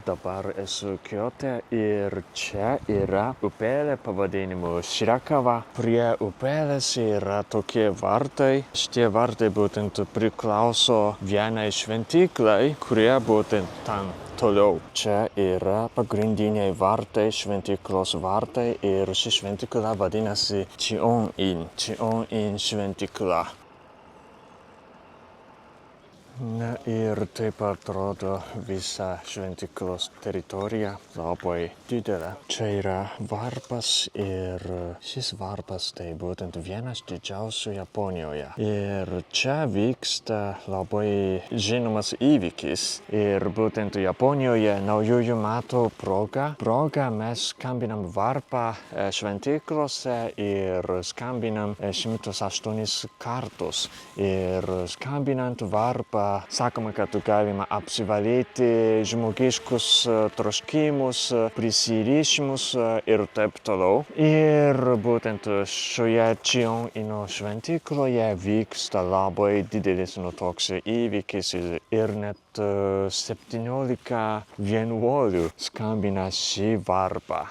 dabar esu Kiote ir čia yra upelė pavadinimu Shirakava. Prie upelės yra tokie vartai. Šitie vartai būtent priklauso vienai šventyklai, kurie būtent ten toliau. Čia yra pagrindiniai vartai, šventyklos vartai ir ši šventykla vadinasi Chion-in šventykla. Na ir taip atrodo visa šventyklos teritorija, labai didelė. Čia yra varpas ir šis varpas tai būtent vienas didžiausių Japonijoje. Ir čia vyksta labai žinomas įvykis. Ir būtent Japonijoje naujųjų metų proga mes skambinam varpą šventyklose ir skambinam 108 kartus. Ir skambinant varpą sakoma, kad galima apsivalyti žmogiškus troškimus, prisirišimus ir taip toliau. Ir būtent šioje Chion-ino šventykloje vyksta labai didelis toks įvykis ir net 17 vienuolių skambina šį varpą.